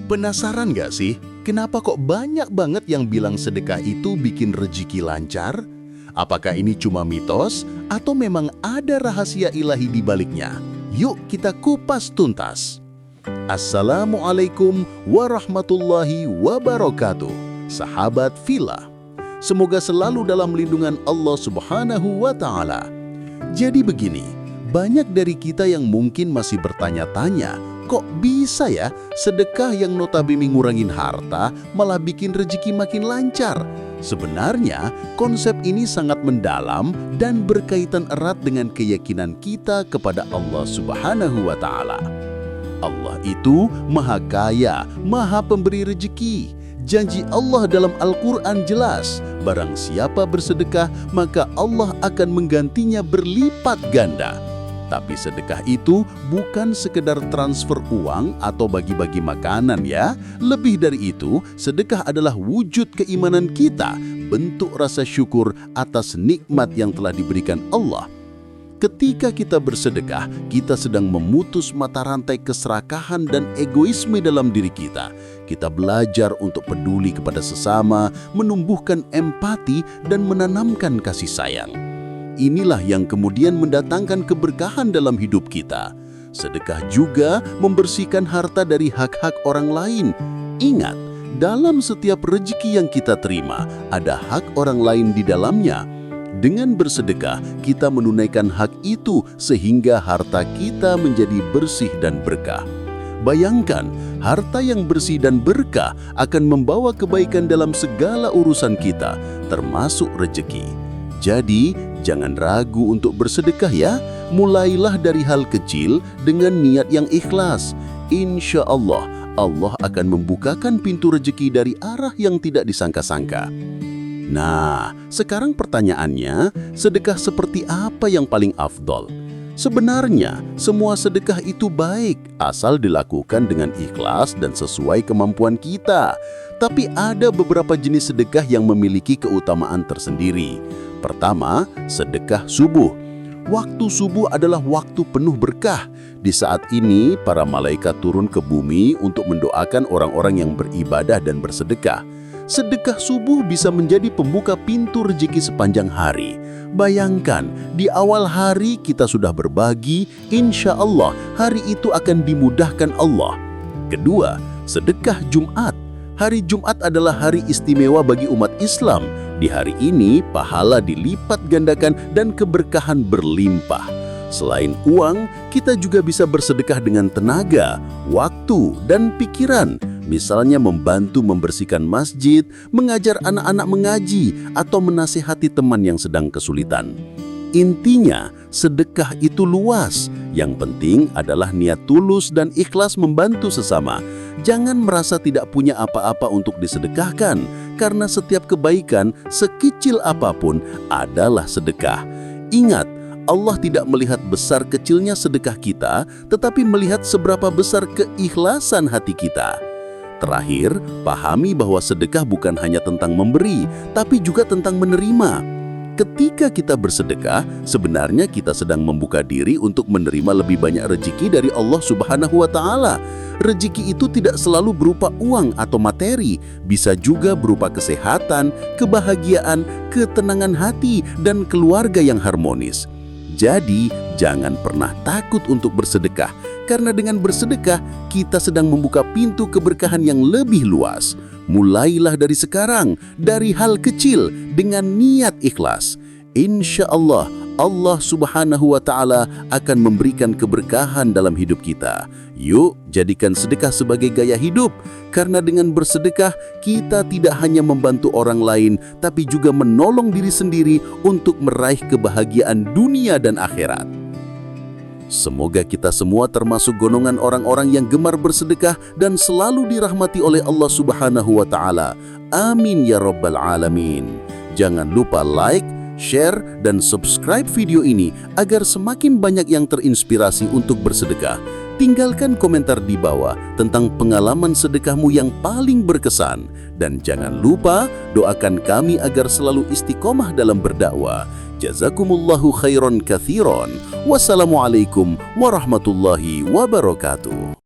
Penasaran gak sih, kenapa kok banyak banget yang bilang sedekah itu bikin rezeki lancar? Apakah ini cuma mitos atau memang ada rahasia ilahi di baliknya? Yuk kita kupas tuntas. Assalamualaikum warahmatullahi wabarakatuh. Sahabat Villa, semoga selalu dalam lindungan Allah Subhanahu wa Ta'ala. Jadi begini, banyak dari kita yang mungkin masih bertanya-tanya, kok bisa ya sedekah yang notabene ngurangin harta malah bikin rezeki makin lancar? Sebenarnya konsep ini sangat mendalam dan berkaitan erat dengan keyakinan kita kepada Allah Subhanahu wa Ta'ala. Allah itu Maha Kaya, Maha Pemberi rezeki. Janji Allah dalam Al-Quran jelas, barang siapa bersedekah maka Allah akan menggantinya berlipat ganda. Tapi sedekah itu bukan sekedar transfer uang atau bagi-bagi makanan ya. Lebih dari itu, sedekah adalah wujud keimanan kita, bentuk rasa syukur atas nikmat yang telah diberikan Allah. Ketika kita bersedekah, kita sedang memutus mata rantai keserakahan dan egoisme dalam diri kita. Kita belajar untuk peduli kepada sesama, menumbuhkan empati, dan menanamkan kasih sayang. Inilah yang kemudian mendatangkan keberkahan dalam hidup kita. Sedekah juga membersihkan harta dari hak-hak orang lain. Ingat, dalam setiap rezeki yang kita terima, ada hak orang lain di dalamnya. Dengan bersedekah, kita menunaikan hak itu sehingga harta kita menjadi bersih dan berkah. Bayangkan, harta yang bersih dan berkah akan membawa kebaikan dalam segala urusan kita, termasuk rezeki. Jadi, jangan ragu untuk bersedekah ya. Mulailah dari hal kecil dengan niat yang ikhlas. Insya Allah, Allah akan membukakan pintu rezeki dari arah yang tidak disangka-sangka. Nah, sekarang pertanyaannya, sedekah seperti apa yang paling afdol? Sebenarnya, semua sedekah itu baik, asal dilakukan dengan ikhlas dan sesuai kemampuan kita. Tapi ada beberapa jenis sedekah yang memiliki keutamaan tersendiri. Pertama, sedekah subuh. Waktu subuh adalah waktu penuh berkah. Di saat ini, para malaikat turun ke bumi untuk mendoakan orang-orang yang beribadah dan bersedekah. Sedekah subuh bisa menjadi pembuka pintu rezeki sepanjang hari. Bayangkan, di awal hari kita sudah berbagi, insya Allah hari itu akan dimudahkan Allah. Kedua, sedekah Jumat. Hari Jumat adalah hari istimewa bagi umat Islam. Di hari ini, pahala dilipat gandakan dan keberkahan berlimpah. Selain uang, kita juga bisa bersedekah dengan tenaga, waktu, dan pikiran. Misalnya membantu membersihkan masjid, mengajar anak-anak mengaji, atau menasihati teman yang sedang kesulitan. Intinya, sedekah itu luas. Yang penting adalah niat tulus dan ikhlas membantu sesama. Jangan merasa tidak punya apa-apa untuk disedekahkan, karena setiap kebaikan, sekecil apapun, adalah sedekah. Ingat, Allah tidak melihat besar kecilnya sedekah kita, tetapi melihat seberapa besar keikhlasan hati kita. Terakhir, pahami bahwa sedekah bukan hanya tentang memberi, tapi juga tentang menerima. Ketika kita bersedekah, sebenarnya kita sedang membuka diri untuk menerima lebih banyak rezeki dari Allah Subhanahu wa Ta'ala. Rezeki itu tidak selalu berupa uang atau materi, bisa juga berupa kesehatan, kebahagiaan, ketenangan hati, dan keluarga yang harmonis. Jadi, jangan pernah takut untuk bersedekah, karena dengan bersedekah, kita sedang membuka pintu keberkahan yang lebih luas. Mulailah dari sekarang, dari hal kecil, dengan niat ikhlas. Insya Allah, Allah Subhanahu wa Ta'ala akan memberikan keberkahan dalam hidup kita. Yuk, jadikan sedekah sebagai gaya hidup, karena dengan bersedekah, kita tidak hanya membantu orang lain, tapi juga menolong diri sendiri untuk meraih kebahagiaan dunia dan akhirat. Semoga kita semua termasuk golongan orang-orang yang gemar bersedekah dan selalu dirahmati oleh Allah Subhanahu wa Ta'ala. Amin ya Rabbal Alamin. Jangan lupa like, share, dan subscribe video ini agar semakin banyak yang terinspirasi untuk bersedekah. Tinggalkan komentar di bawah tentang pengalaman sedekahmu yang paling berkesan. Dan jangan lupa doakan kami agar selalu istiqomah dalam berdakwah. Jazakumullahu khairan katsiran. Wassalamualaikum warahmatullahi wabarakatuh.